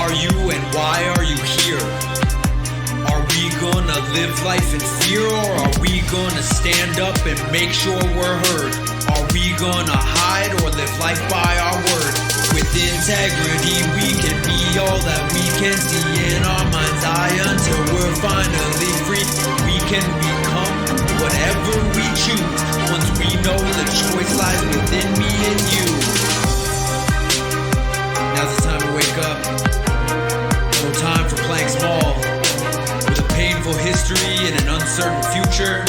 are you and why are you here? Are we gonna live life in fear, or are we gonna stand up and make sure we're heard? Are we gonna hide or live life by our word? With integrity we can be all that we can see in our mind's eye until we're finally free. We can become whatever we choose once we know the choice lies within me and you. Now's the time to wake up. No time for playing small. With a painful history and an uncertain future,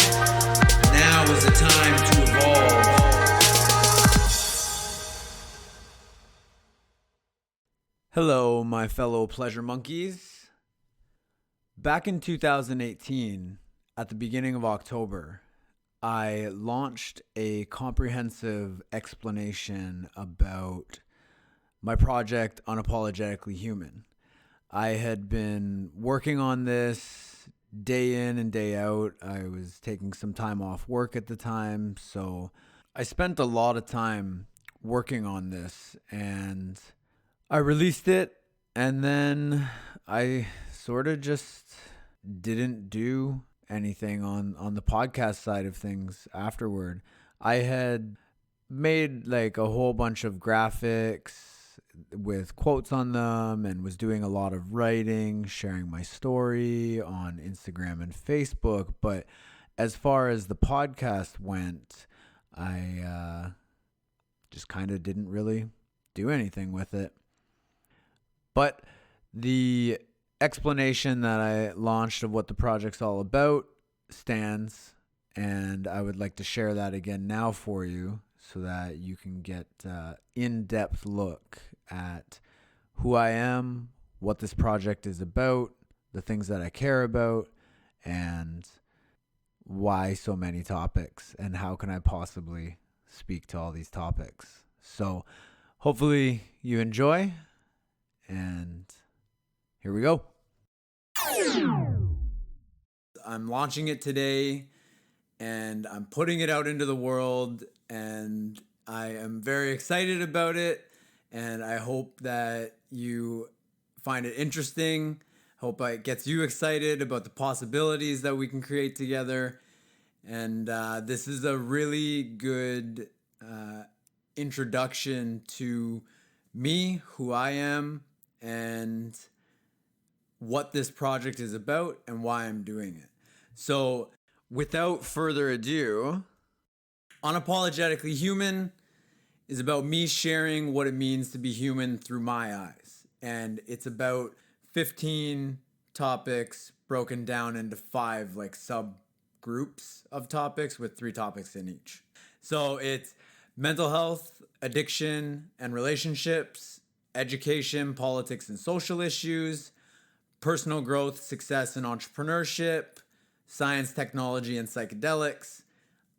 now is the time to evolve. Hello, my fellow pleasure monkeys. Back in 2018, at the beginning of October, I launched a comprehensive explanation about my project, Unapologetically Human. I had been working on this day in and day out. I was taking some time off work at the time, so I spent a lot of time working on this, and I released it, and then I sort of just didn't do anything on the podcast side of things afterward. I had made like a whole bunch of graphics with quotes on them and was doing a lot of writing, sharing my story on Instagram and Facebook. But as far as the podcast went, I just kind of didn't really do anything with it. But the explanation that I launched of what the project's all about stands, and I would like to share that again now for you so that you can get in-depth look at who I am, what this project is about, the things that I care about, and why so many topics, and how can I possibly speak to all these topics. So hopefully you enjoy, and here we go. I'm launching it today, and I'm putting it out into the world, and I am very excited about it, and I hope that you find it interesting. Hope it gets you excited about the possibilities that we can create together. And this is a really good introduction to me, who I am, and what this project is about and why I'm doing it. So without further ado, Unapologetically Human is about me sharing what it means to be human through my eyes. And it's about 15 topics broken down into 5 like subgroups of topics with 3 topics in each. So it's mental health, addiction and relationships, education, politics and social issues, personal growth, success and entrepreneurship, science, technology and psychedelics,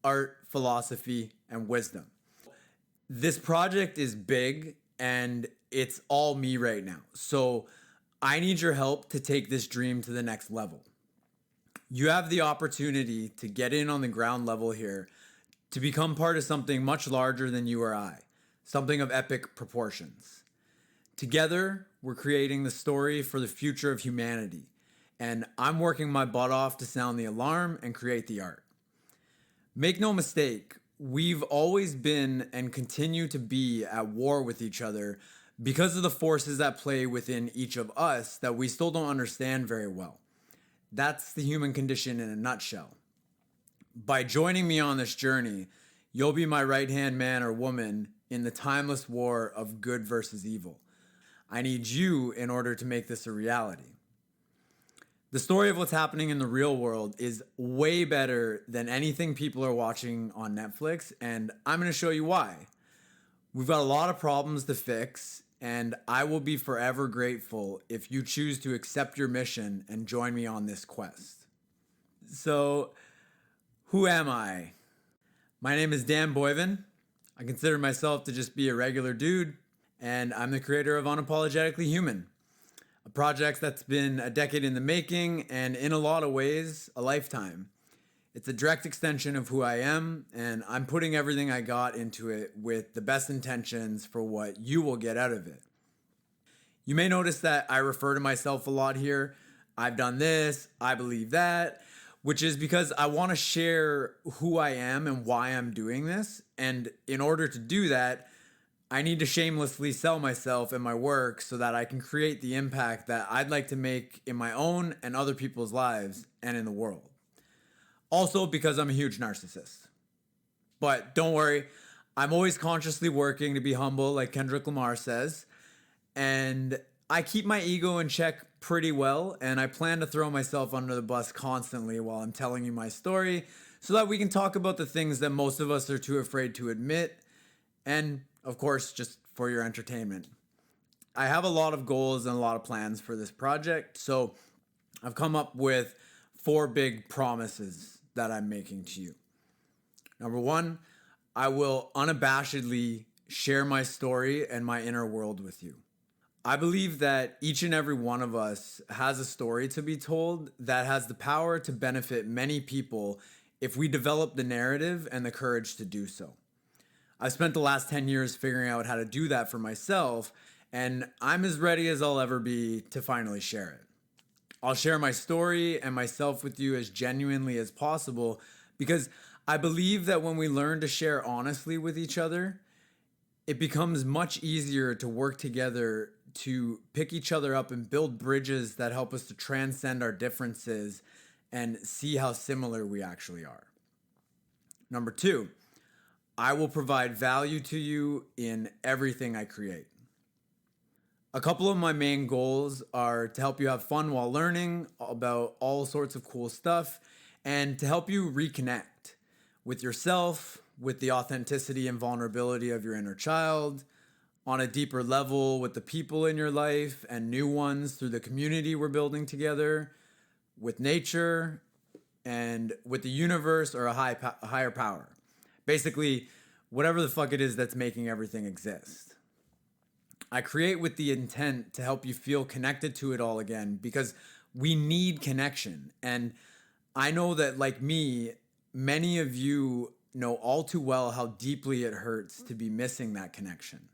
art, philosophy, and wisdom. This project is big and it's all me right now. So I need your help to take this dream to the next level. You have the opportunity to get in on the ground level here, to become part of something much larger than you or I, something of epic proportions. Together, we're creating the story for the future of humanity, and I'm working my butt off to sound the alarm and create the art. Make no mistake, we've always been and continue to be at war with each other because of the forces that play within each of us that we still don't understand very well. That's the human condition in a nutshell. By joining me on this journey, you'll be my right-hand man or woman in the timeless war of good versus evil. I need you in order to make this a reality. The story of what's happening in the real world is way better than anything people are watching on Netflix, and I'm going to show you why. We've got a lot of problems to fix, and I will be forever grateful if you choose to accept your mission and join me on this quest. So, who am I? My name is Dan Boyven. I consider myself to just be a regular dude, and I'm the creator of Unapologetically Human, a project that's been a decade in the making and in a lot of ways, a lifetime. It's a direct extension of who I am, and I'm putting everything I got into it with the best intentions for what you will get out of it. You may notice that I refer to myself a lot here. I've done this, I believe that, which is because I want to share who I am and why I'm doing this. And in order to do that, I need to shamelessly sell myself and my work so that I can create the impact that I'd like to make in my own and other people's lives and in the world. Also, because I'm a huge narcissist. But don't worry, I'm always consciously working to be humble, like Kendrick Lamar says. And I keep my ego in check pretty well, and I plan to throw myself under the bus constantly while I'm telling you my story so that we can talk about the things that most of us are too afraid to admit, and of course, just for your entertainment. I have a lot of goals and a lot of plans for this project, so I've come up with 4 big promises that I'm making to you. Number 1, I will unabashedly share my story and my inner world with you. I believe that each and every one of us has a story to be told that has the power to benefit many people if we develop the narrative and the courage to do so. I've spent the last 10 years figuring out how to do that for myself, and I'm as ready as I'll ever be to finally share it. I'll share my story and myself with you as genuinely as possible because I believe that when we learn to share honestly with each other, it becomes much easier to work together to pick each other up and build bridges that help us to transcend our differences and see how similar we actually are. Number 2, I will provide value to you in everything I create. A couple of my main goals are to help you have fun while learning about all sorts of cool stuff and to help you reconnect with yourself, with the authenticity and vulnerability of your inner child, on a deeper level with the people in your life and new ones through the community we're building together, with nature, and with the universe or a higher power. Basically, whatever the fuck it is that's making everything exist. I create with the intent to help you feel connected to it all again because we need connection. And I know that, like me, many of you know all too well how deeply it hurts to be missing that connection.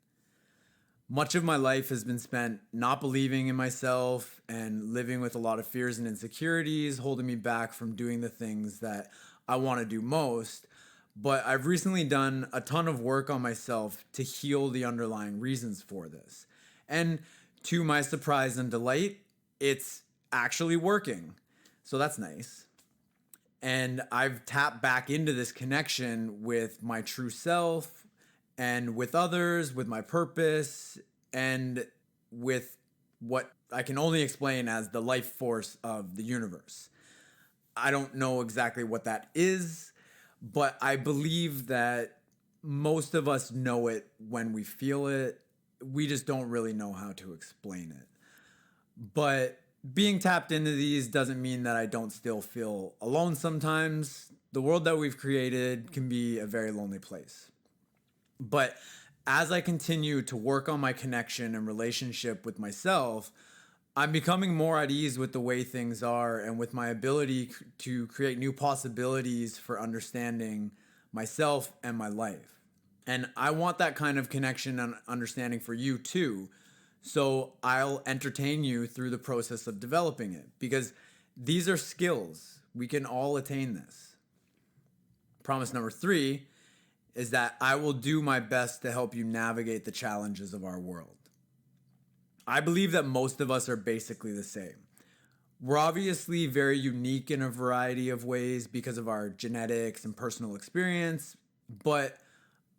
Much of my life has been spent not believing in myself and living with a lot of fears and insecurities, holding me back from doing the things that I want to do most. But I've recently done a ton of work on myself to heal the underlying reasons for this. And to my surprise and delight, it's actually working. So that's nice. And I've tapped back into this connection with my true self and with others, with my purpose, and with what I can only explain as the life force of the universe. I don't know exactly what that is, but I believe that most of us know it when we feel it. We just don't really know how to explain it. But being tapped into these doesn't mean that I don't still feel alone sometimes. The world that we've created can be a very lonely place. But as I continue to work on my connection and relationship with myself, I'm becoming more at ease with the way things are and with my ability to create new possibilities for understanding myself and my life. And I want that kind of connection and understanding for you too. So I'll entertain you through the process of developing it because these are skills. We can all attain this. Promise number 3 is that I will do my best to help you navigate the challenges of our world. I believe that most of us are basically the same. We're obviously very unique in a variety of ways because of our genetics and personal experience, but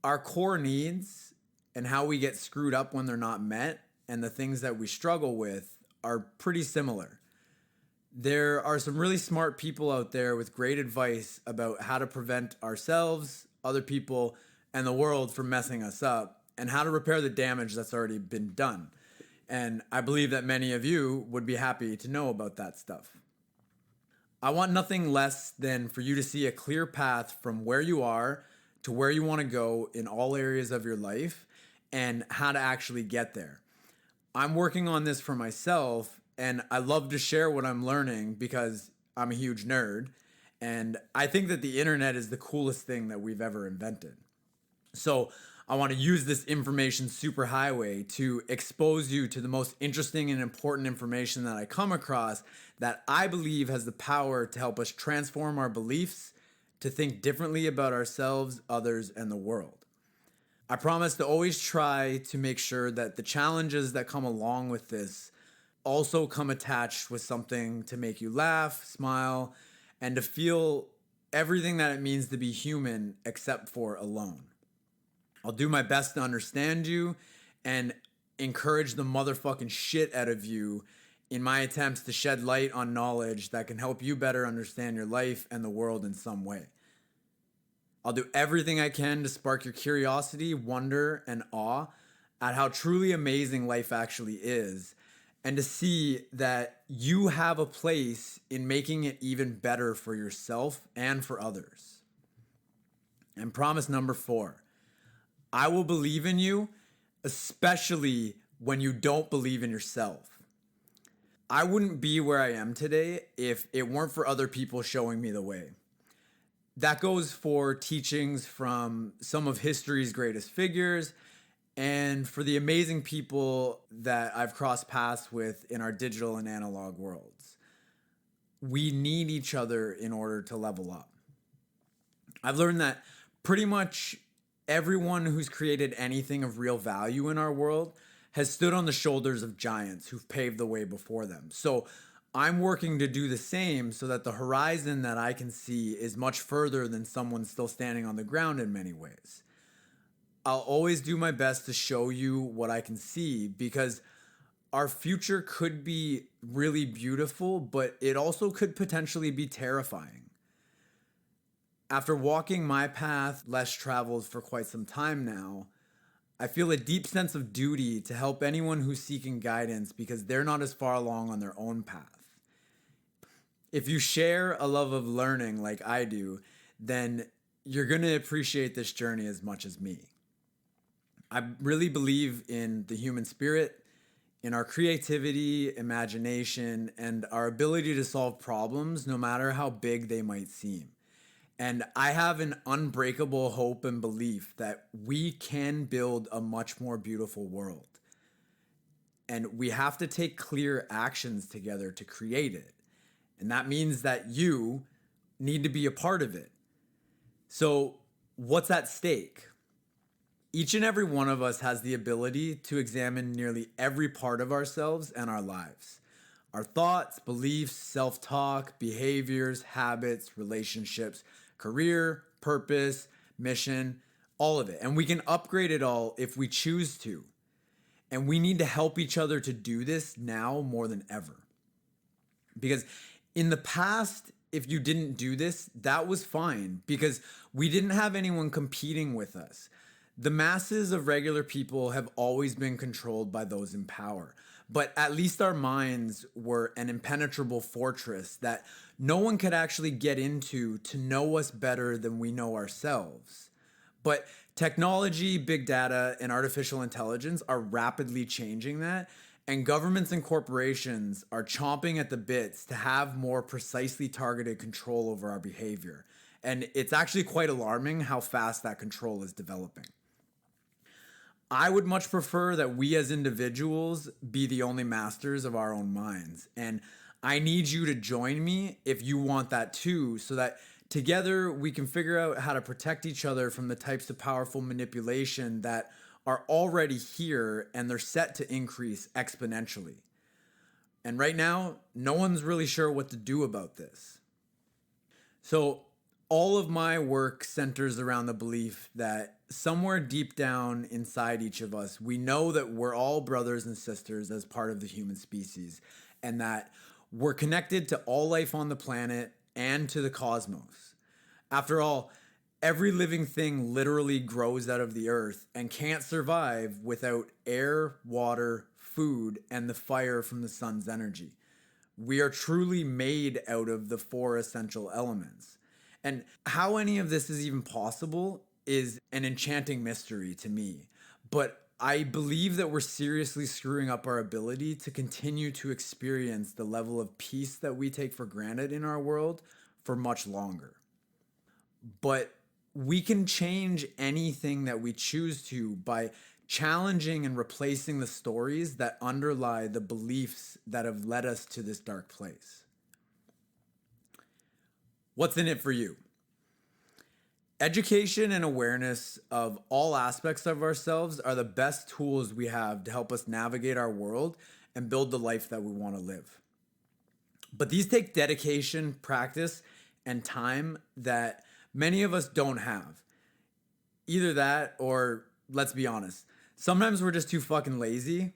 our core needs and how we get screwed up when they're not met and the things that we struggle with are pretty similar. There are some really smart people out there with great advice about how to prevent ourselves, other people, and the world from messing us up, and how to repair the damage that's already been done. And I believe that many of you would be happy to know about that stuff. I want nothing less than for you to see a clear path from where you are to where you want to go in all areas of your life and how to actually get there. I'm working on this for myself, and I love to share what I'm learning because I'm a huge nerd. And I think that the internet is the coolest thing that we've ever invented. So I want to use this information superhighway to expose you to the most interesting and important information that I come across that I believe has the power to help us transform our beliefs, to think differently about ourselves, others, and the world. I promise to always try to make sure that the challenges that come along with this also come attached with something to make you laugh, smile, and to feel everything that it means to be human except for alone. I'll do my best to understand you and encourage the motherfucking shit out of you in my attempts to shed light on knowledge that can help you better understand your life and the world in some way. I'll do everything I can to spark your curiosity, wonder, and awe at how truly amazing life actually is, and to see that you have a place in making it even better for yourself and for others. And promise number 4, I will believe in you, especially when you don't believe in yourself. I wouldn't be where I am today if it weren't for other people showing me the way. That goes for teachings from some of history's greatest figures and for the amazing people that I've crossed paths with in our digital and analog worlds. We need each other in order to level up. I've learned that pretty much everyone who's created anything of real value in our world has stood on the shoulders of giants who've paved the way before them. So I'm working to do the same so that the horizon that I can see is much further than someone still standing on the ground in many ways. I'll always do my best to show you what I can see because our future could be really beautiful, but it also could potentially be terrifying. After walking my path less traveled for quite some time now, I feel a deep sense of duty to help anyone who's seeking guidance because they're not as far along on their own path. If you share a love of learning like I do, then you're going to appreciate this journey as much as me. I really believe in the human spirit, in our creativity, imagination, and our ability to solve problems no matter how big they might seem. And I have an unbreakable hope and belief that we can build a much more beautiful world. And we have to take clear actions together to create it. And that means that you need to be a part of it. So, what's at stake? Each and every one of us has the ability to examine nearly every part of ourselves and our lives. Our thoughts, beliefs, self-talk, behaviors, habits, relationships, career, purpose, mission, all of it. And we can upgrade it all if we choose to. And we need to help each other to do this now more than ever. Because in the past, if you didn't do this, that was fine because we didn't have anyone competing with us. The masses of regular people have always been controlled by those in power. But at least our minds were an impenetrable fortress that no one could actually get into to know us better than we know ourselves. But technology, big data, and artificial intelligence are rapidly changing that. And governments and corporations are chomping at the bits to have more precisely targeted control over our behavior. And it's actually quite alarming how fast that control is developing. I would much prefer that we as individuals be the only masters of our own minds. And I need you to join me if you want that too, so that together we can figure out how to protect each other from the types of powerful manipulation that are already here and they're set to increase exponentially. And right now, no one's really sure what to do about this. So all of my work centers around the belief that somewhere deep down inside each of us, we know that we're all brothers and sisters as part of the human species, and that we're connected to all life on the planet and to the cosmos. After all, every living thing literally grows out of the earth and can't survive without air, water, food, and the fire from the sun's energy. We are truly made out of the 4 essential elements. And how any of this is even possible is an enchanting mystery to me. But I believe that we're seriously screwing up our ability to continue to experience the level of peace that we take for granted in our world for much longer. But we can change anything that we choose to by challenging and replacing the stories that underlie the beliefs that have led us to this dark place. What's in it for you? Education and awareness of all aspects of ourselves are the best tools we have to help us navigate our world and build the life that we want to live. But these take dedication, practice, and time that many of us don't have. Either that, or let's be honest, sometimes we're just too fucking lazy.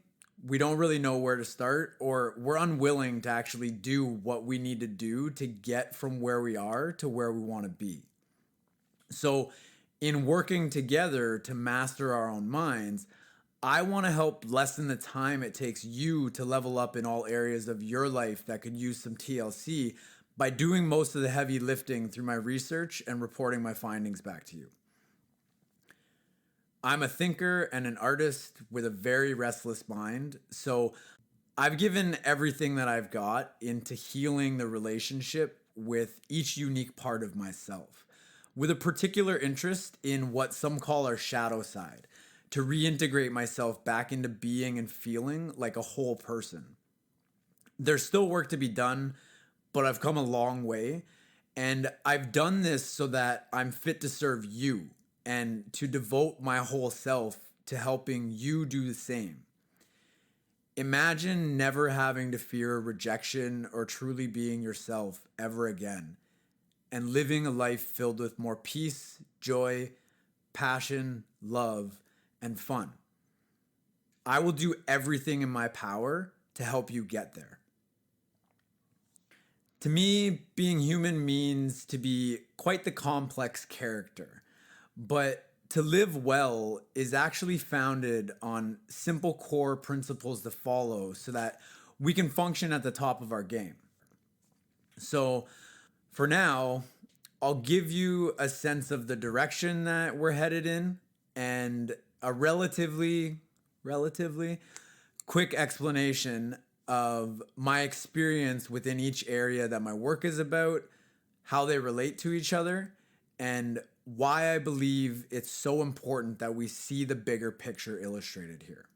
We don't really know where to start, or we're unwilling to actually do what we need to do to get from where we are to where we want to be. So, in working together to master our own minds, I want to help lessen the time it takes you to level up in all areas of your life that could use some TLC by doing most of the heavy lifting through my research and reporting my findings back to you. I'm a thinker and an artist with a very restless mind, so I've given everything that I've got into healing the relationship with each unique part of myself, with a particular interest in what some call our shadow side, to reintegrate myself back into being and feeling like a whole person. There's still work to be done, but I've come a long way, and I've done this so that I'm fit to serve you and to devote my whole self to helping you do the same. Imagine never having to fear rejection or truly being yourself ever again, and living a life filled with more peace, joy, passion, love, and fun. I will do everything in my power to help you get there. To me, being human means to be quite the complex character, but to live well is actually founded on simple core principles to follow so that we can function at the top of our game. So, for now, I'll give you a sense of the direction that we're headed in and a relatively quick explanation of my experience within each area that my work is about, how they relate to each other, and why I believe it's so important that we see the bigger picture illustrated here.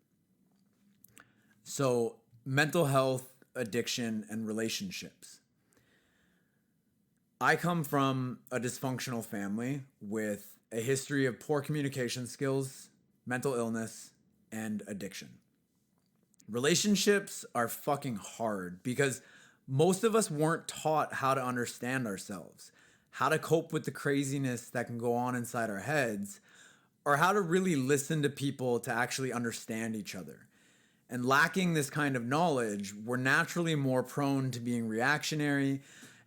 So, mental health, addiction, and relationships. I come from a dysfunctional family with a history of poor communication skills, mental illness, and addiction. Relationships are fucking hard because most of us weren't taught how to understand ourselves, how to cope with the craziness that can go on inside our heads, or how to really listen to people to actually understand each other. And lacking this kind of knowledge, we're naturally more prone to being reactionary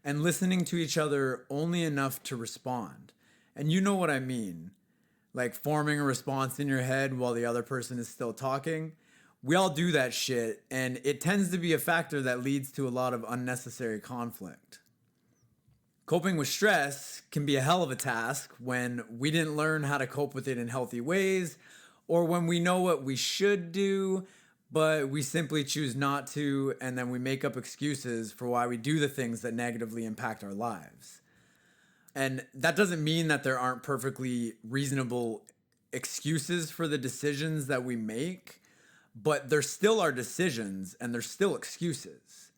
and listening to each other only enough to respond. And you know what I mean. Like forming a response in your head while the other person is still talking. We all do that shit, and it tends to be a factor that leads to a lot of unnecessary conflict. Coping with stress can be a hell of a task when we didn't learn how to cope with it in healthy ways, or when we know what we should do, but we simply choose not to, and then we make up excuses for why we do the things that negatively impact our lives. And that doesn't mean that there aren't perfectly reasonable excuses for the decisions that we make, but there still are decisions and there's still excuses.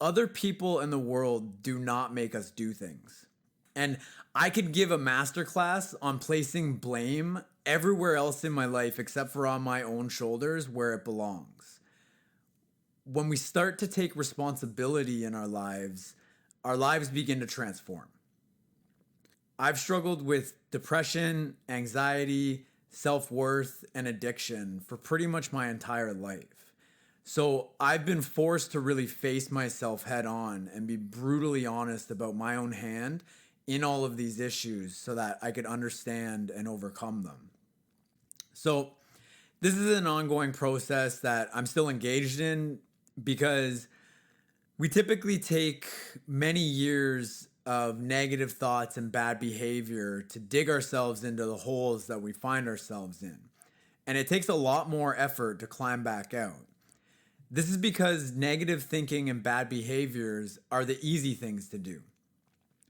Other people in the world do not make us do things. And I could give a masterclass on placing blame everywhere else in my life except for on my own shoulders where it belongs. When we start to take responsibility in our lives begin to transform. I've struggled with depression, anxiety, self-worth, and addiction for pretty much my entire life. So I've been forced to really face myself head on and be brutally honest about my own hand in all of these issues so that I could understand and overcome them. So this is an ongoing process that I'm still engaged in because we typically take many years of negative thoughts and bad behavior to dig ourselves into the holes that we find ourselves in. And it takes a lot more effort to climb back out. This is because negative thinking and bad behaviors are the easy things to do.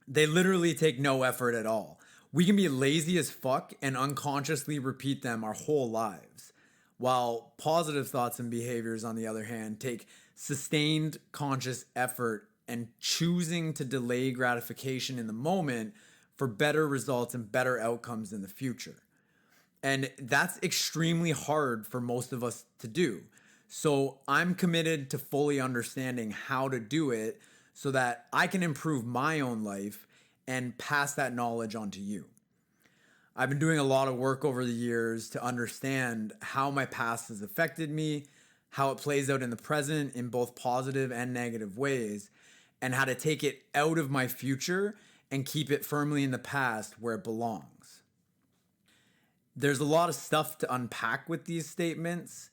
They literally take no effort at all. We can be lazy as fuck and unconsciously repeat them our whole lives, while positive thoughts and behaviors, on the other hand, take sustained conscious effort and choosing to delay gratification in the moment for better results and better outcomes in the future. And that's extremely hard for most of us to do. So I'm committed to fully understanding how to do it so that I can improve my own life and pass that knowledge on to you. I've been doing a lot of work over the years to understand how my past has affected me, how it plays out in the present in both positive and negative ways, and how to take it out of my future and keep it firmly in the past where it belongs. There's a lot of stuff to unpack with these statements,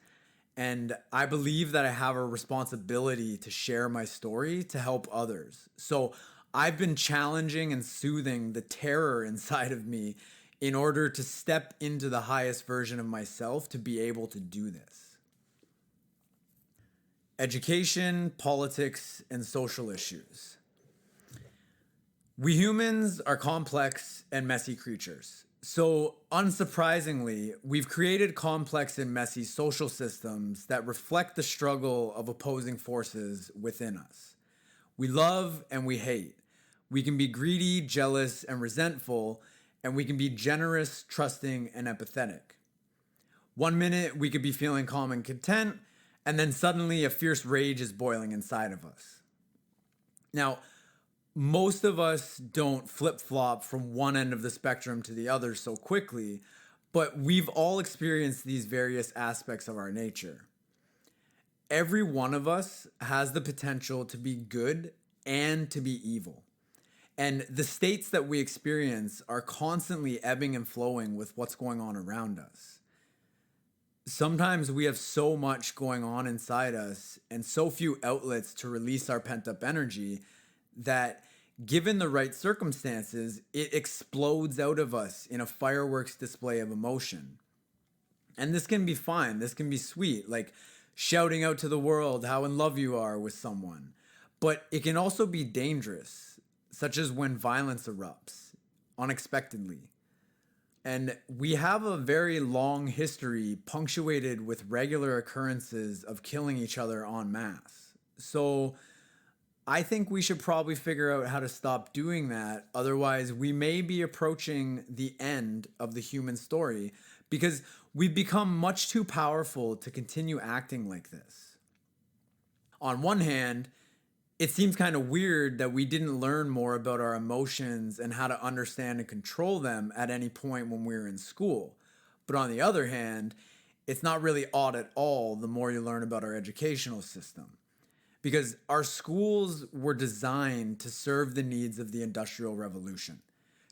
and I believe that I have a responsibility to share my story to help others. So I've been challenging and soothing the terror inside of me in order to step into the highest version of myself to be able to do this. Education, politics, and social issues. We humans are complex and messy creatures. So, unsurprisingly, we've created complex and messy social systems that reflect the struggle of opposing forces within us. We love and we hate. We can be greedy, jealous, and resentful, and we can be generous, trusting, and empathetic. One minute we could be feeling calm and content, and then suddenly a fierce rage is boiling inside of us. Now, most of us don't flip-flop from one end of the spectrum to the other so quickly, but we've all experienced these various aspects of our nature. Every one of us has the potential to be good and to be evil. And the states that we experience are constantly ebbing and flowing with what's going on around us. Sometimes we have so much going on inside us and so few outlets to release our pent-up energy that, given the right circumstances, it explodes out of us in a fireworks display of emotion. And this can be fine. This can be sweet, like shouting out to the world how in love you are with someone. But it can also be dangerous, such as when violence erupts unexpectedly. And we have a very long history punctuated with regular occurrences of killing each other en masse. So I think we should probably figure out how to stop doing that. Otherwise, we may be approaching the end of the human story because we've become much too powerful to continue acting like this. On one hand, it seems kind of weird that we didn't learn more about our emotions and how to understand and control them at any point when we were in school. But on the other hand, it's not really odd at all the more you learn about our educational system. Because our schools were designed to serve the needs of the Industrial Revolution,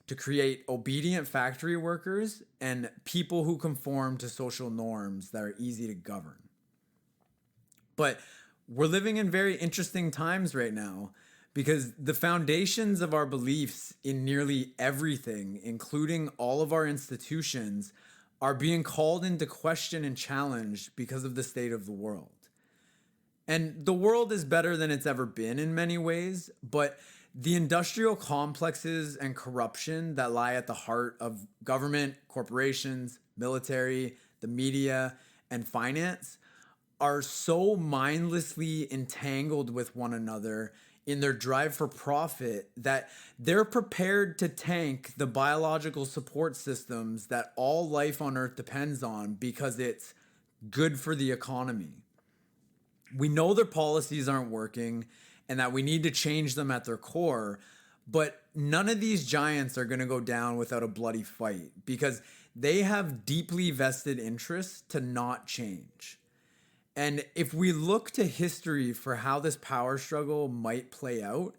to create obedient factory workers and people who conform to social norms that are easy to govern. But we're living in very interesting times right now because the foundations of our beliefs in nearly everything, including all of our institutions, are being called into question and challenged because of the state of the world. And the world is better than it's ever been in many ways, but the industrial complexes and corruption that lie at the heart of government, corporations, military, the media, and finance are so mindlessly entangled with one another in their drive for profit that they're prepared to tank the biological support systems that all life on Earth depends on because it's good for the economy. We know their policies aren't working and that we need to change them at their core, but none of these giants are going to go down without a bloody fight because they have deeply vested interests to not change. And if we look to history for how this power struggle might play out,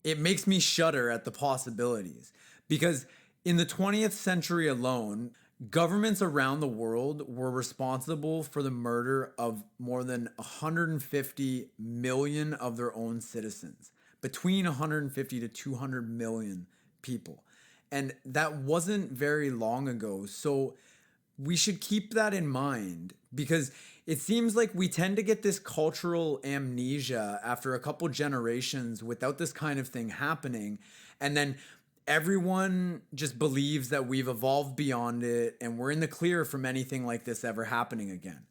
it makes me shudder at the possibilities. Because in the 20th century alone, governments around the world were responsible for the murder of more than 150 million of their own citizens, between 150 to 200 million people. And that wasn't very long ago. So we should keep that in mind because it seems like we tend to get this cultural amnesia after a couple generations without this kind of thing happening. And then Everyone just believes that we've evolved beyond it and we're in the clear from anything like this ever happening again.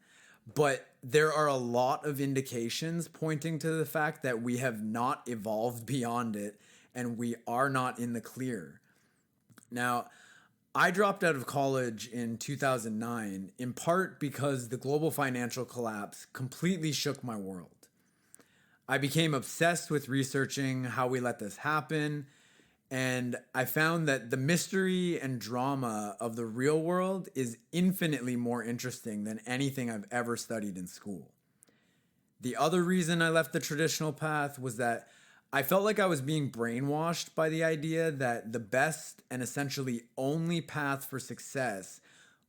But there are a lot of indications pointing to the fact that we have not evolved beyond it and we are not in the clear. Now, I dropped out of college in 2009 in part because the global financial collapse completely shook my world. I became obsessed with researching how we let this happen, and I found that the mystery and drama of the real world is infinitely more interesting than anything I've ever studied in school. The other reason I left the traditional path was that I felt like I was being brainwashed by the idea that the best and essentially only path for success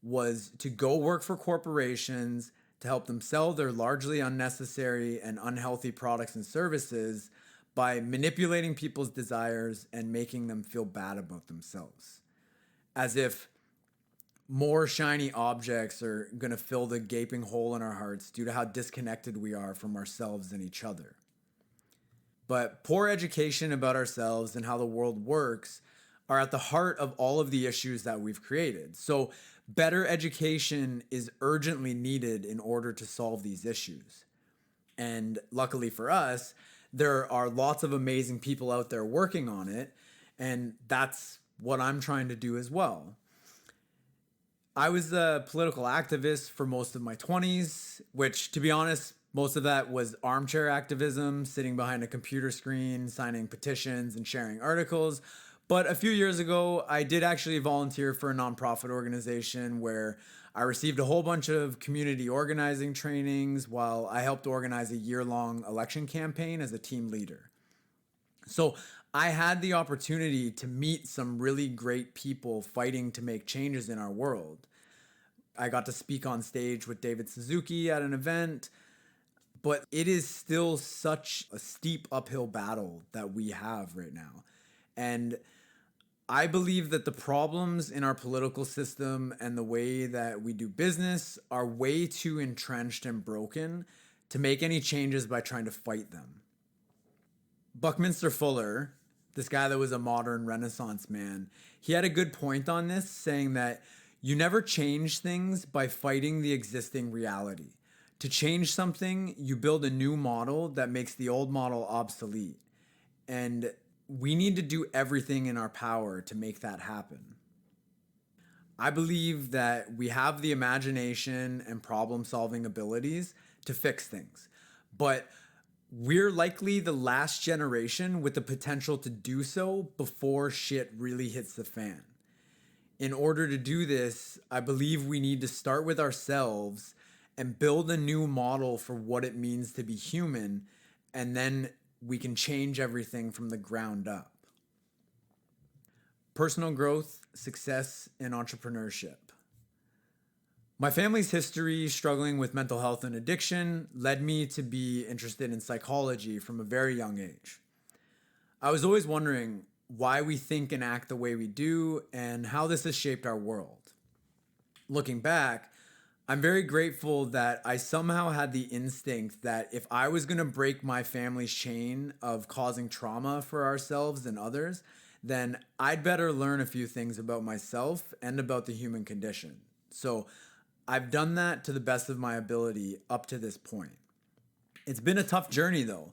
was to go work for corporations to help them sell their largely unnecessary and unhealthy products and services by manipulating people's desires and making them feel bad about themselves. As if more shiny objects are going to fill the gaping hole in our hearts due to how disconnected we are from ourselves and each other. But poor education about ourselves and how the world works are at the heart of all of the issues that we've created. So, better education is urgently needed in order to solve these issues. And luckily for us, there are lots of amazing people out there working on it. And that's what I'm trying to do as well. I was a political activist for most of my 20s, which, to be honest, most of that was armchair activism, sitting behind a computer screen, signing petitions, and sharing articles. But a few years ago, I did actually volunteer for a nonprofit organization where I received a whole bunch of community organizing trainings while I helped organize a year-long election campaign as a team leader. So I had the opportunity to meet some really great people fighting to make changes in our world. I got to speak on stage with David Suzuki at an event, but it is still such a steep uphill battle that we have right now. And I believe that the problems in our political system and the way that we do business are way too entrenched and broken to make any changes by trying to fight them. Buckminster Fuller, this guy that was a modern Renaissance man, he had a good point on this, saying that you never change things by fighting the existing reality. To change something, you build a new model that makes the old model obsolete. And we need to do everything in our power to make that happen. I believe that we have the imagination and problem solving abilities to fix things, but we're likely the last generation with the potential to do so before shit really hits the fan. In order to do this, I believe we need to start with ourselves and build a new model for what it means to be human, and then we can change everything from the ground up. Personal growth, success, and entrepreneurship. My family's history struggling with mental health and addiction led me to be interested in psychology from a very young age. I was always wondering why we think and act the way we do and how this has shaped our world. Looking back, I'm very grateful that I somehow had the instinct that if I was going to break my family's chain of causing trauma for ourselves and others, then I'd better learn a few things about myself and about the human condition. So I've done that to the best of my ability up to this point. It's been a tough journey though.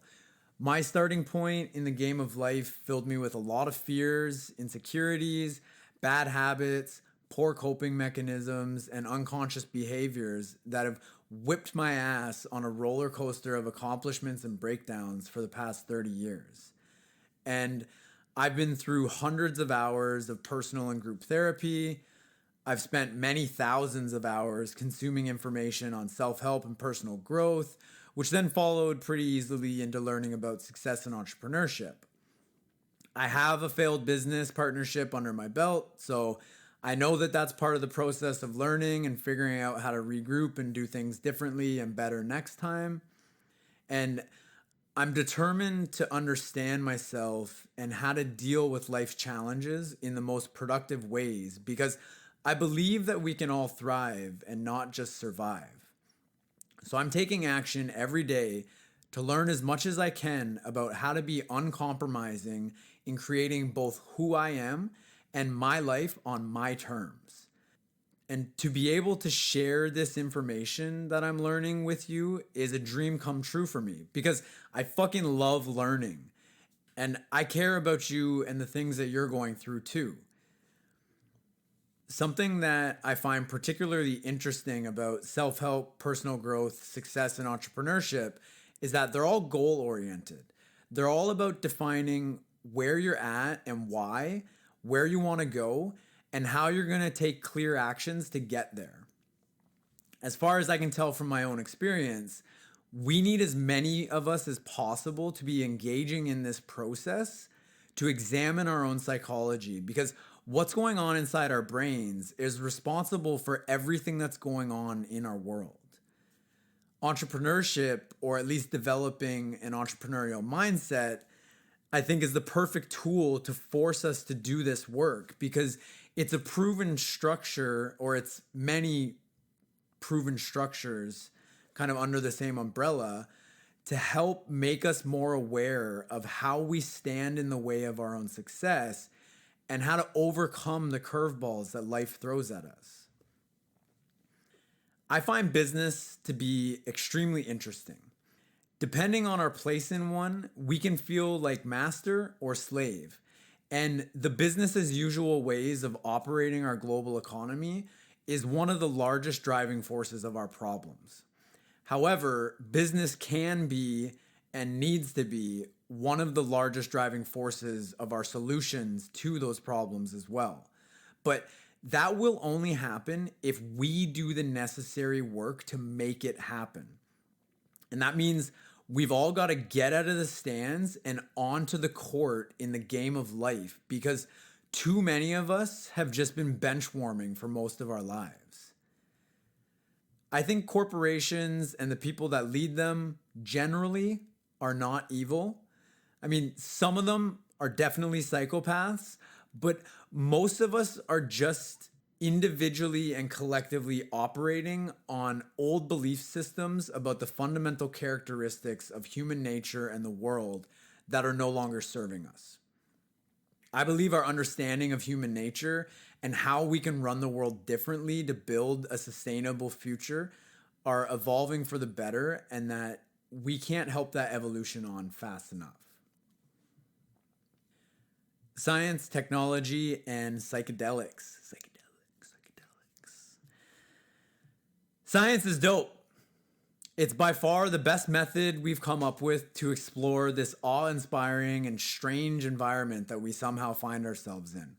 My starting point in the game of life filled me with a lot of fears, insecurities, bad habits, poor coping mechanisms, and unconscious behaviors that have whipped my ass on a roller coaster of accomplishments and breakdowns for the past 30 years. And I've been through hundreds of hours of personal and group therapy. I've spent many thousands of hours consuming information on self-help and personal growth, which then followed pretty easily into learning about success and entrepreneurship. I have a failed business partnership under my belt, so I know that that's part of the process of learning and figuring out how to regroup and do things differently and better next time. And I'm determined to understand myself and how to deal with life challenges in the most productive ways because I believe that we can all thrive and not just survive. So I'm taking action every day to learn as much as I can about how to be uncompromising in creating both who I am and my life on my terms. And to be able to share this information that I'm learning with you is a dream come true for me because I fucking love learning. And I care about you and the things that you're going through too. Something that I find particularly interesting about self help, personal growth, success, and entrepreneurship is that they're all goal oriented. They're all about defining where you're at and why, where you want to go, and how you're going to take clear actions to get there. As far as I can tell from my own experience, we need as many of us as possible to be engaging in this process to examine our own psychology because what's going on inside our brains is responsible for everything that's going on in our world. Entrepreneurship, or at least developing an entrepreneurial mindset, I think is the perfect tool to force us to do this work because it's a proven structure, or it's many proven structures kind of under the same umbrella to help make us more aware of how we stand in the way of our own success and how to overcome the curveballs that life throws at us. I find business to be extremely interesting. Depending on our place in one, we can feel like master or slave. And the business as usual ways of operating our global economy is one of the largest driving forces of our problems. However, business can be and needs to be one of the largest driving forces of our solutions to those problems as well. But that will only happen if we do the necessary work to make it happen. And that means we've all got to get out of the stands and onto the court in the game of life because too many of us have just been bench warming for most of our lives. I think corporations and the people that lead them generally are not evil. I mean, some of them are definitely psychopaths, but most of us are just individually and collectively operating on old belief systems about the fundamental characteristics of human nature and the world that are no longer serving us. I believe our understanding of human nature and how we can run the world differently to build a sustainable future are evolving for the better, and that we can't help that evolution on fast enough. Science, technology, and psychedelics. Science is dope. It's by far the best method we've come up with to explore this awe-inspiring and strange environment that we somehow find ourselves in.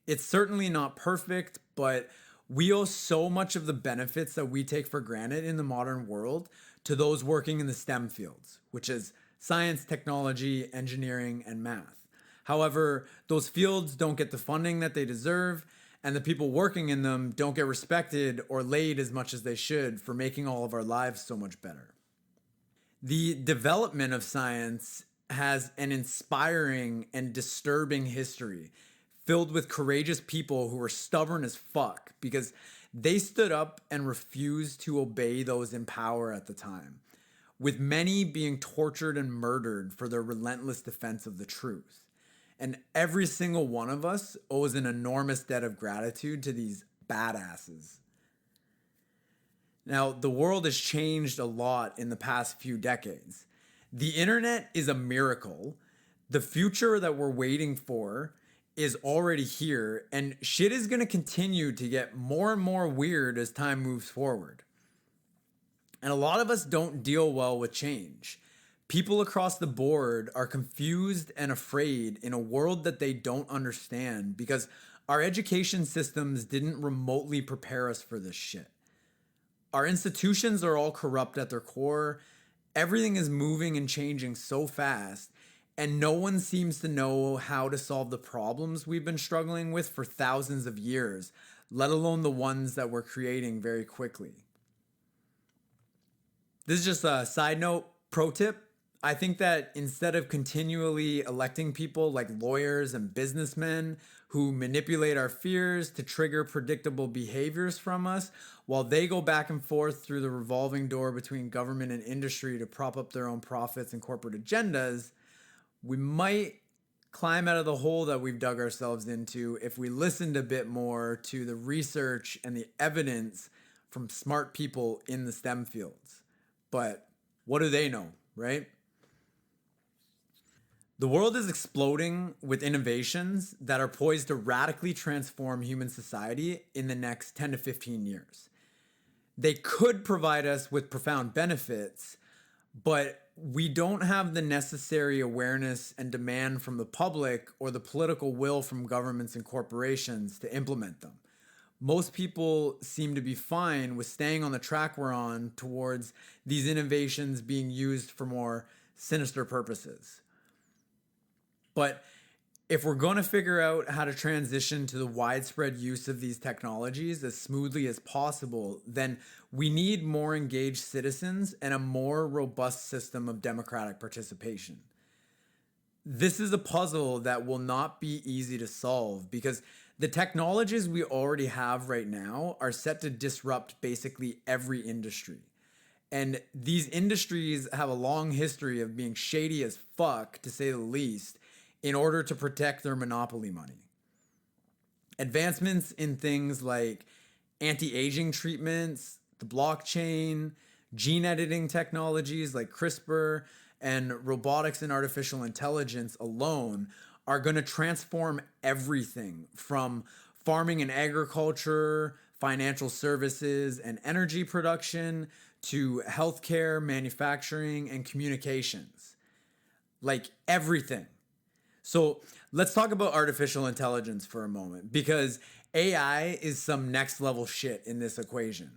It's certainly not perfect, but we owe so much of the benefits that we take for granted in the modern world to those working in the STEM fields, which is science, technology, engineering, and math. However, those fields don't get the funding that they deserve, and the people working in them don't get respected or laid as much as they should for making all of our lives so much better. The development of science has an inspiring and disturbing history filled with courageous people who were stubborn as fuck because they stood up and refused to obey those in power at the time, with many being tortured and murdered for their relentless defense of the truth. And every single one of us owes an enormous debt of gratitude to these badasses. Now, the world has changed a lot in the past few decades. The internet is a miracle. The future that we're waiting for is already here, and shit is going to continue to get more and more weird as time moves forward. And a lot of us don't deal well with change. People across the board are confused and afraid in a world that they don't understand because our education systems didn't remotely prepare us for this shit. Our institutions are all corrupt at their core. Everything is moving and changing so fast, and no one seems to know how to solve the problems we've been struggling with for thousands of years, let alone the ones that we're creating very quickly. This is just a side note, pro tip. I think that instead of continually electing people like lawyers and businessmen who manipulate our fears to trigger predictable behaviors from us, while they go back and forth through the revolving door between government and industry to prop up their own profits and corporate agendas, we might climb out of the hole that we've dug ourselves into if we listened a bit more to the research and the evidence from smart people in the STEM fields. But what do they know, right? The world is exploding with innovations that are poised to radically transform human society in the next 10 to 15 years. They could provide us with profound benefits, but we don't have the necessary awareness and demand from the public or the political will from governments and corporations to implement them. Most people seem to be fine with staying on the track we're on towards these innovations being used for more sinister purposes. But if we're going to figure out how to transition to the widespread use of these technologies as smoothly as possible, then we need more engaged citizens and a more robust system of democratic participation. This is a puzzle that will not be easy to solve because the technologies we already have right now are set to disrupt basically every industry. And these industries have a long history of being shady as fuck, to say the least, in order to protect their monopoly money. Advancements in things like anti-aging treatments, the blockchain, gene editing technologies like CRISPR, and robotics and artificial intelligence alone are going to transform everything from farming and agriculture, financial services and energy production, to healthcare, manufacturing, and communications. Like everything. So let's talk about artificial intelligence for a moment, because AI is some next level shit in this equation.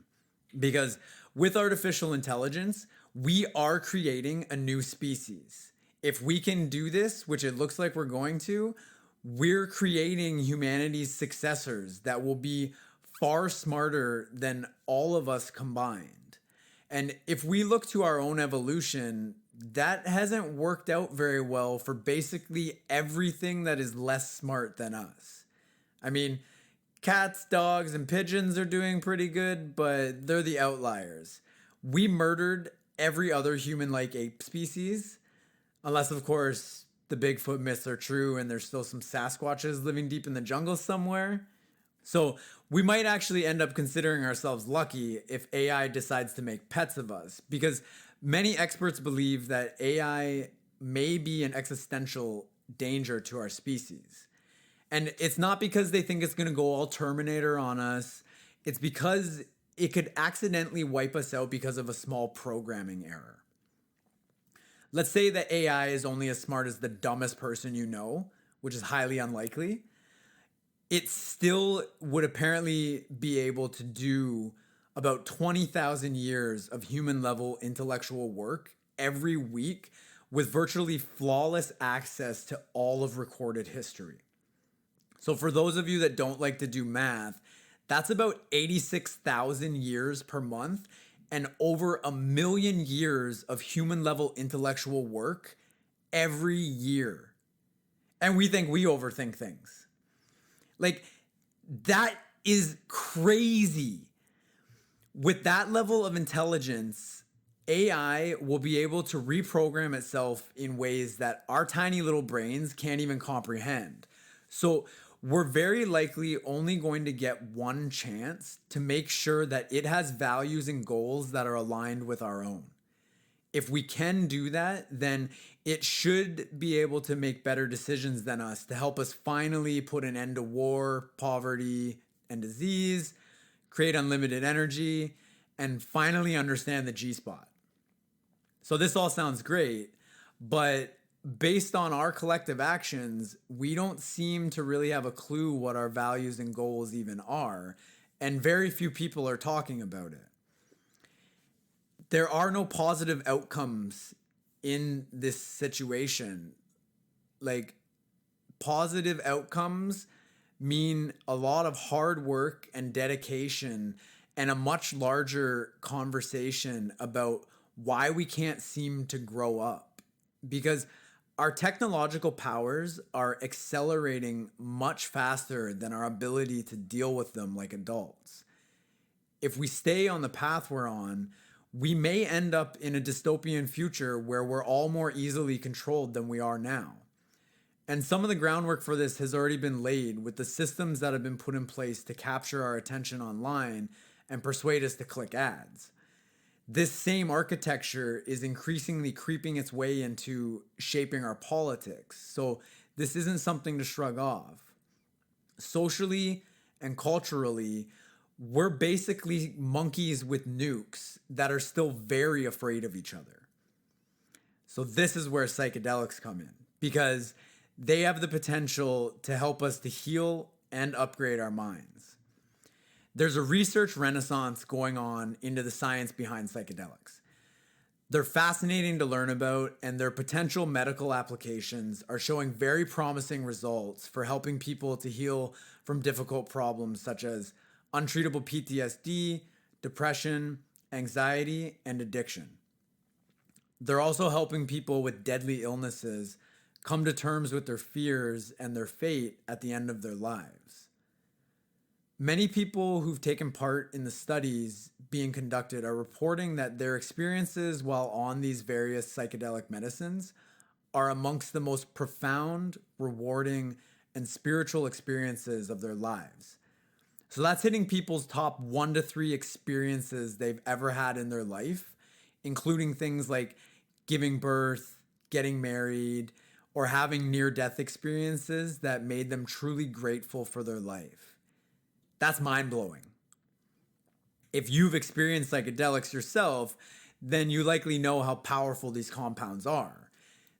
Because with artificial intelligence, we are creating a new species. If we can do this, which it looks like we're going to, we're creating humanity's successors that will be far smarter than all of us combined. And if we look to our own evolution, that hasn't worked out very well for basically everything that is less smart than us. I mean, cats, dogs, and pigeons are doing pretty good, but they're the outliers. We murdered every other human-like ape species, unless, of course, the Bigfoot myths are true and there's still some Sasquatches living deep in the jungle somewhere. So we might actually end up considering ourselves lucky if AI decides to make pets of us, because many experts believe that AI may be an existential danger to our species. And it's not because they think it's going to go all Terminator on us. It's because it could accidentally wipe us out because of a small programming error. Let's say that AI is only as smart as the dumbest person you know, which is highly unlikely. It still would apparently be able to do about 20,000 years of human level intellectual work every week with virtually flawless access to all of recorded history. So for those of you that don't like to do math, that's about 86,000 years per month and over 1,000,000 years of human level intellectual work every year. And we think we overthink things. Like, that is crazy. With that level of intelligence, AI will be able to reprogram itself in ways that our tiny little brains can't even comprehend. So we're very likely only going to get one chance to make sure that it has values and goals that are aligned with our own. If we can do that, then it should be able to make better decisions than us to help us finally put an end to war, poverty, and disease, create unlimited energy, and finally understand the G-spot. So this all sounds great, but based on our collective actions, we don't seem to really have a clue what our values and goals even are, and very few people are talking about it. There are no positive outcomes in this situation. Like, positive outcomes mean a lot of hard work and dedication and a much larger conversation about why we can't seem to grow up. because our technological powers are accelerating much faster than our ability to deal with them like adults. If we stay on the path we're on, we may end up in a dystopian future where we're all more easily controlled than we are now. And some of the groundwork for this has already been laid with the systems that have been put in place to capture our attention online and persuade us to click ads. This same architecture is increasingly creeping its way into shaping our politics. So this isn't something to shrug off. Socially and culturally, we're basically monkeys with nukes that are still very afraid of each other. So this is where psychedelics come in, because they have the potential to help us to heal and upgrade our minds. There's a research renaissance going on into the science behind psychedelics. They're fascinating to learn about, and their potential medical applications are showing very promising results for helping people to heal from difficult problems such as untreatable PTSD, depression, anxiety, and addiction. They're also helping people with deadly illnesses come to terms with their fears and their fate at the end of their lives. Many people who've taken part in the studies being conducted are reporting that their experiences while on these various psychedelic medicines are amongst the most profound, rewarding, and spiritual experiences of their lives. So that's hitting people's top 1 to 3 experiences they've ever had in their life, including things like giving birth, getting married, or having near-death experiences that made them truly grateful for their life. That's mind-blowing. If you've experienced psychedelics yourself, then you likely know how powerful these compounds are.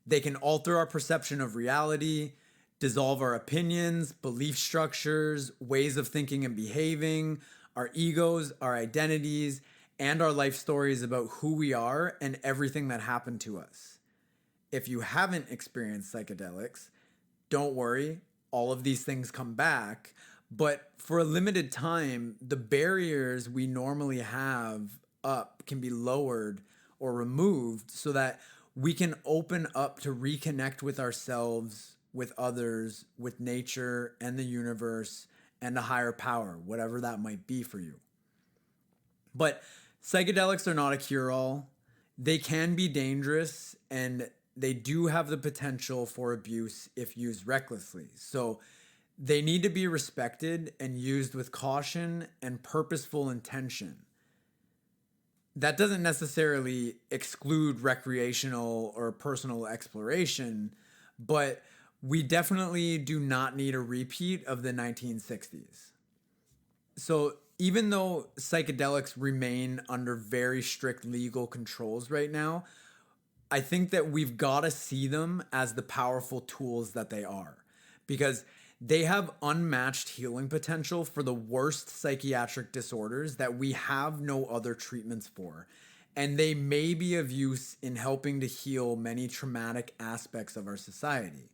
They can alter our perception of reality, dissolve our opinions, belief structures, ways of thinking and behaving, our egos, our identities, and our life stories about who we are and everything that happened to us. If you haven't experienced psychedelics, don't worry, all of these things come back. But for a limited time, the barriers we normally have up can be lowered or removed so that we can open up to reconnect with ourselves, with others, with nature and the universe and a higher power, whatever that might be for you. But psychedelics are not a cure-all. They can be dangerous, and they do have the potential for abuse if used recklessly. So they need to be respected and used with caution and purposeful intention. That doesn't necessarily exclude recreational or personal exploration, but we definitely do not need a repeat of the 1960s. So even though psychedelics remain under very strict legal controls right now, I think that we've got to see them as the powerful tools that they are, because they have unmatched healing potential for the worst psychiatric disorders that we have no other treatments for. And they may be of use in helping to heal many traumatic aspects of our society.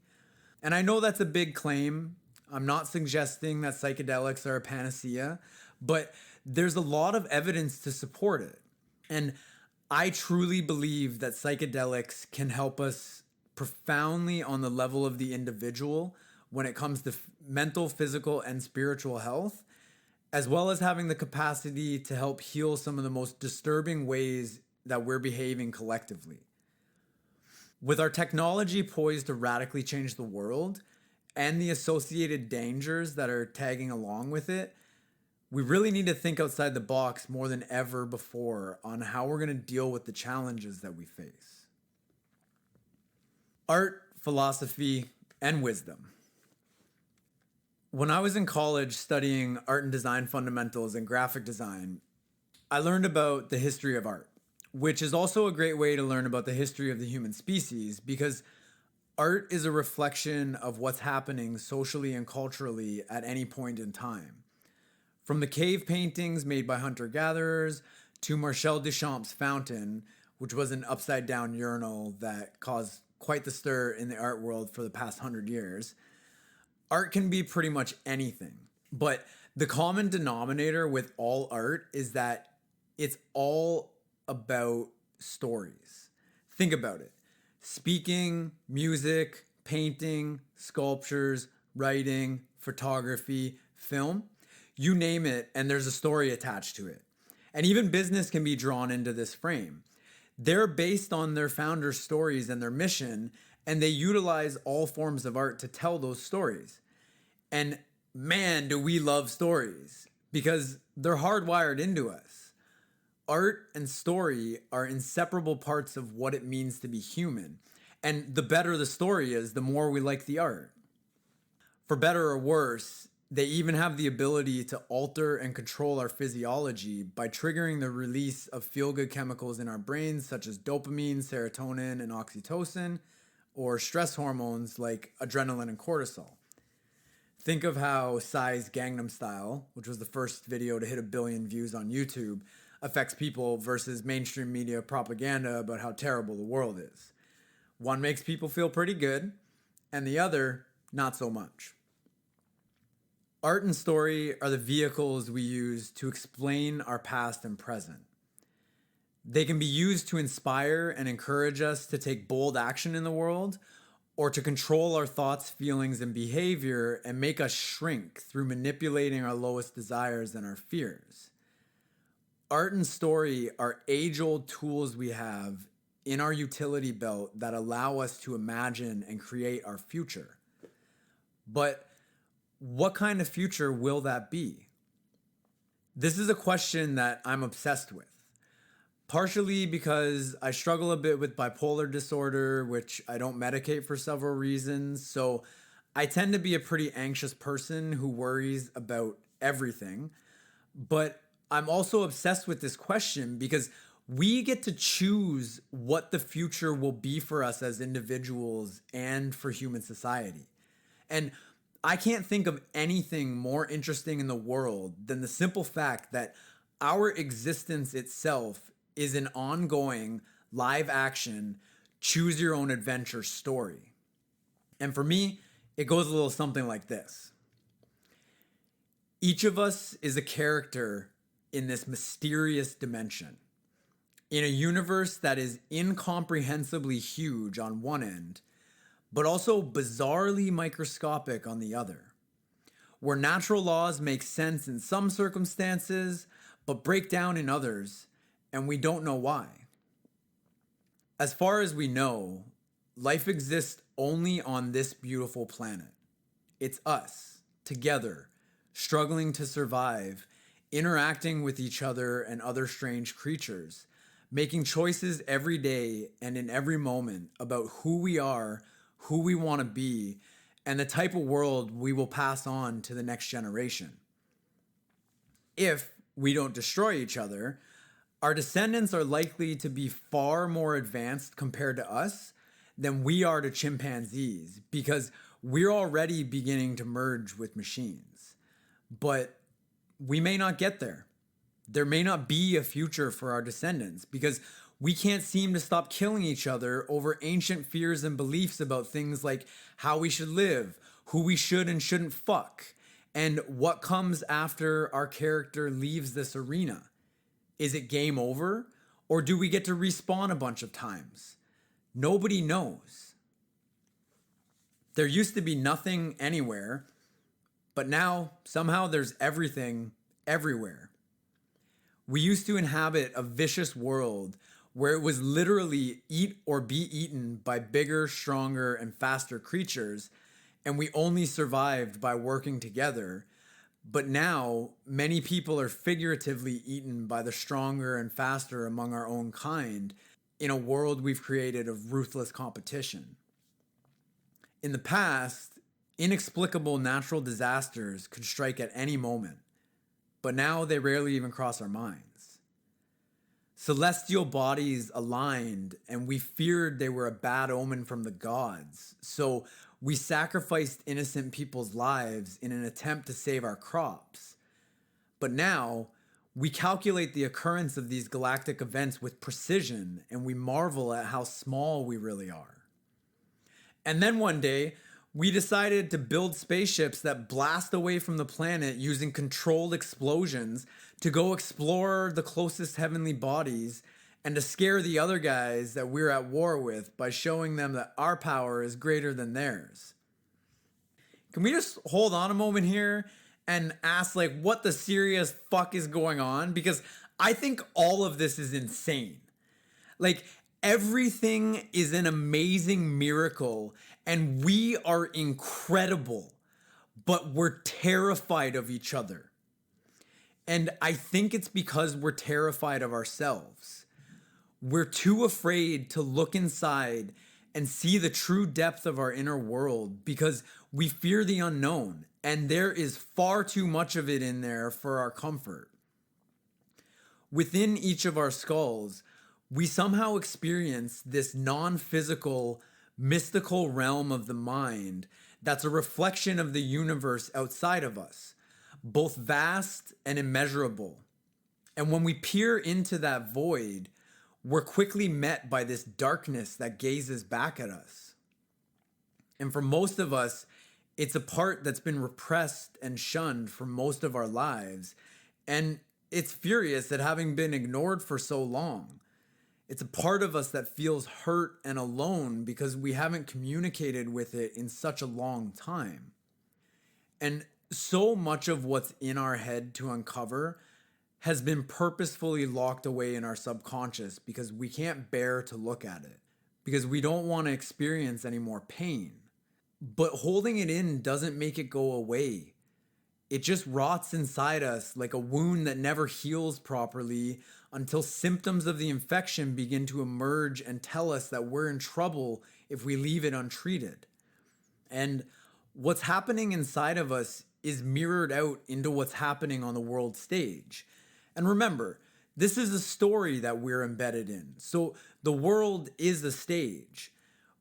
And I know that's a big claim. I'm not suggesting that psychedelics are a panacea, but there's a lot of evidence to support it. And I truly believe that psychedelics can help us profoundly on the level of the individual when it comes to mental, physical, and spiritual health, as well as having the capacity to help heal some of the most disturbing ways that we're behaving collectively. With our technology poised to radically change the world and the associated dangers that are tagging along with it, we really need to think outside the box more than ever before on how we're going to deal with the challenges that we face. Art, philosophy, and wisdom. When I was in college studying art and design fundamentals and graphic design, I learned about the history of art, which is also a great way to learn about the history of the human species, because art is a reflection of what's happening socially and culturally at any point in time. From the cave paintings made by hunter-gatherers to Marcel Duchamp's fountain, which was an upside-down urinal that caused quite the stir in the art world for the past 100 years, art can be pretty much anything. But the common denominator with all art is that it's all about stories. Think about it. Speaking, music, painting, sculptures, writing, photography, film, you name it, and there's a story attached to it. And even business can be drawn into this frame. They're based on their founders' stories and their mission, and they utilize all forms of art to tell those stories. And man, do we love stories because they're hardwired into us. Art and story are inseparable parts of what it means to be human. And the better the story is, the more we like the art. For better or worse, they even have the ability to alter and control our physiology by triggering the release of feel-good chemicals in our brains, such as dopamine, serotonin, and oxytocin, or stress hormones like adrenaline and cortisol. Think of how Psy's Gangnam Style, which was the first video to hit 1 billion views on YouTube, affects people versus mainstream media propaganda about how terrible the world is. One makes people feel pretty good, and the other, not so much. Art and story are the vehicles we use to explain our past and present. They can be used to inspire and encourage us to take bold action in the world, or to control our thoughts, feelings, and behavior and make us shrink through manipulating our lowest desires and our fears. Art and story are age-old tools we have in our utility belt that allow us to imagine and create our future. But what kind of future will that be? This is a question that I'm obsessed with. Partially because I struggle a bit with bipolar disorder, which I don't medicate for several reasons. So I tend to be a pretty anxious person who worries about everything. But I'm also obsessed with this question because we get to choose what the future will be for us as individuals and for human society. And I can't think of anything more interesting in the world than the simple fact that our existence itself is an ongoing, live action, choose your own adventure story. And for me, it goes a little something like this. Each of us is a character in this mysterious dimension, in a universe that is incomprehensibly huge on one end, but also bizarrely microscopic on the other, where natural laws make sense in some circumstances, but break down in others, and we don't know why. As far as we know, life exists only on this beautiful planet. It's us, together, struggling to survive, interacting with each other and other strange creatures, making choices every day and in every moment about who we are, who we want to be, and the type of world we will pass on to the next generation. If we don't destroy each other, our descendants are likely to be far more advanced compared to us than we are to chimpanzees because we're already beginning to merge with machines. But we may not get there. There may not be a future for our descendants because we can't seem to stop killing each other over ancient fears and beliefs about things like how we should live, who we should and shouldn't fuck, and what comes after our character leaves this arena. Is it game over, or do we get to respawn a bunch of times? Nobody knows. There used to be nothing anywhere, but now somehow there's everything everywhere. We used to inhabit a vicious world where it was literally eat or be eaten by bigger, stronger, and faster creatures, and we only survived by working together. But now, many people are figuratively eaten by the stronger and faster among our own kind in a world we've created of ruthless competition. In the past, inexplicable natural disasters could strike at any moment, but now they rarely even cross our minds. Celestial bodies aligned, and we feared they were a bad omen from the gods, so we sacrificed innocent people's lives in an attempt to save our crops. But now, we calculate the occurrence of these galactic events with precision, and we marvel at how small we really are. And then one day, we decided to build spaceships that blast away from the planet using controlled explosions to go explore the closest heavenly bodies and to scare the other guys that we're at war with by showing them that our power is greater than theirs. Can we just hold on a moment here and ask, like, what the serious fuck is going on? Because I think all of this is insane. Like, everything is an amazing miracle, and we are incredible, but we're terrified of each other. And I think it's because we're terrified of ourselves. We're too afraid to look inside and see the true depth of our inner world because we fear the unknown, and there is far too much of it in there for our comfort. Within each of our skulls, we somehow experience this non-physical, mystical realm of the mind that's a reflection of the universe outside of us, both vast and immeasurable. And when we peer into that void, we're quickly met by this darkness that gazes back at us. And for most of us, it's a part that's been repressed and shunned for most of our lives. And it's furious at having been ignored for so long. It's a part of us that feels hurt and alone because we haven't communicated with it in such a long time. And so much of what's in our head to uncover has been purposefully locked away in our subconscious because we can't bear to look at it, because we don't want to experience any more pain. But holding it in doesn't make it go away. It just rots inside us like a wound that never heals properly until symptoms of the infection begin to emerge and tell us that we're in trouble if we leave it untreated. And what's happening inside of us is mirrored out into what's happening on the world stage. And remember, this is a story that we're embedded in. So the world is a stage.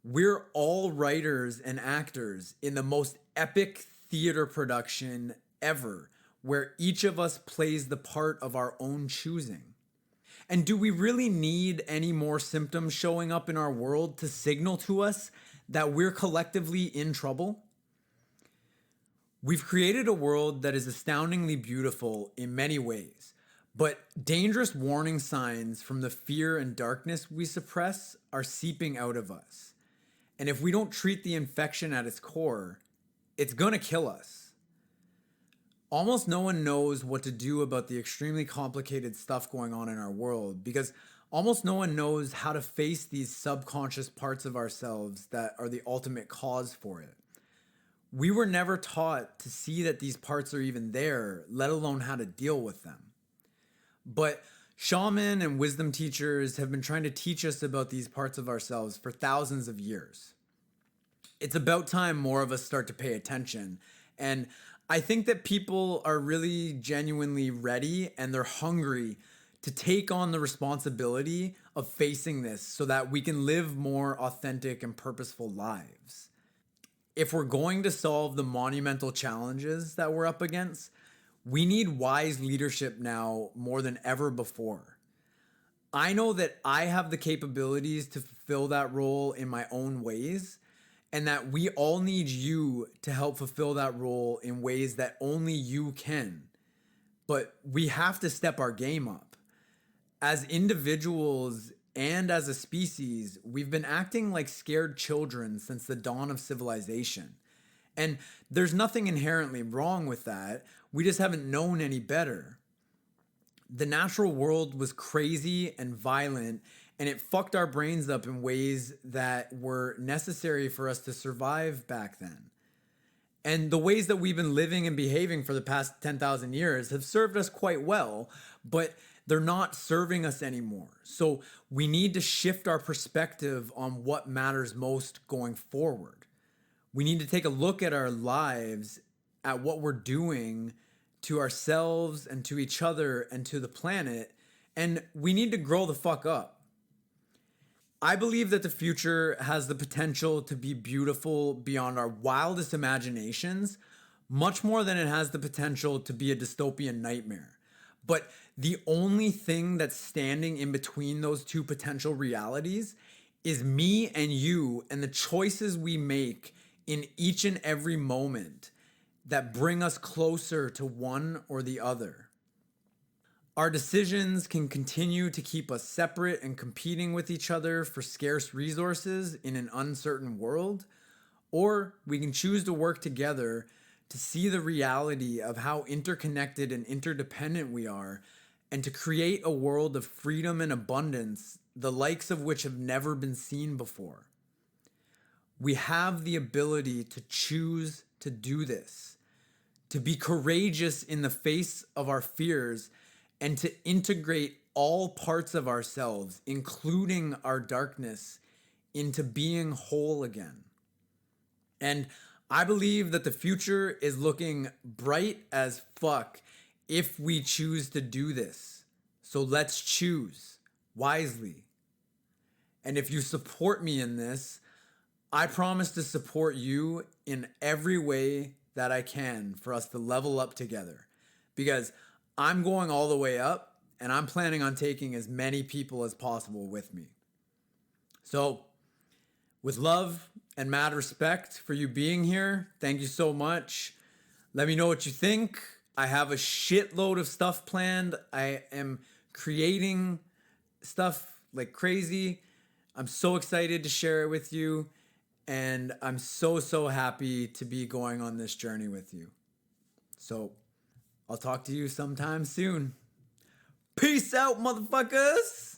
We're all writers and actors in the most epic theater production ever, where each of us plays the part of our own choosing. And do we really need any more symptoms showing up in our world to signal to us that we're collectively in trouble? We've created a world that is astoundingly beautiful in many ways, but dangerous warning signs from the fear and darkness we suppress are seeping out of us. And if we don't treat the infection at its core, it's gonna kill us. Almost no one knows what to do about the extremely complicated stuff going on in our world because almost no one knows how to face these subconscious parts of ourselves that are the ultimate cause for it. We were never taught to see that these parts are even there, let alone how to deal with them. But shaman and wisdom teachers have been trying to teach us about these parts of ourselves for thousands of years. It's about time more of us start to pay attention. And I think that people are really genuinely ready and they're hungry to take on the responsibility of facing this so that we can live more authentic and purposeful lives. If we're going to solve the monumental challenges that we're up against, we need wise leadership now more than ever before. I know that I have the capabilities to fulfill that role in my own ways, and that we all need you to help fulfill that role in ways that only you can. But we have to step our game up. As individuals and as a species, we've been acting like scared children since the dawn of civilization. And there's nothing inherently wrong with that. We just haven't known any better. The natural world was crazy and violent, and it fucked our brains up in ways that were necessary for us to survive back then. And the ways that we've been living and behaving for the past 10,000 years have served us quite well, but they're not serving us anymore. So we need to shift our perspective on what matters most going forward. We need to take a look at our lives, at what we're doing to ourselves and to each other and to the planet, and we need to grow the fuck up. I believe that the future has the potential to be beautiful beyond our wildest imaginations, much more than it has the potential to be a dystopian nightmare. But the only thing that's standing in between those two potential realities is me and you and the choices we make in each and every moment that bring us closer to one or the other. Our decisions can continue to keep us separate and competing with each other for scarce resources in an uncertain world, or we can choose to work together to see the reality of how interconnected and interdependent we are and to create a world of freedom and abundance, the likes of which have never been seen before. We have the ability to choose to do this, to be courageous in the face of our fears, and to integrate all parts of ourselves, including our darkness, into being whole again. And I believe that the future is looking bright as fuck if we choose to do this. So let's choose wisely. And if you support me in this, I promise to support you in every way that I can for us to level up together. Because I'm going all the way up and I'm planning on taking as many people as possible with me. So, with love and mad respect for you being here, thank you so much. Let me know what you think. I have a shitload of stuff planned. I am creating stuff like crazy. I'm so excited to share it with you. And I'm so happy to be going on this journey with you. So I'll talk to you sometime soon. Peace out, motherfuckers.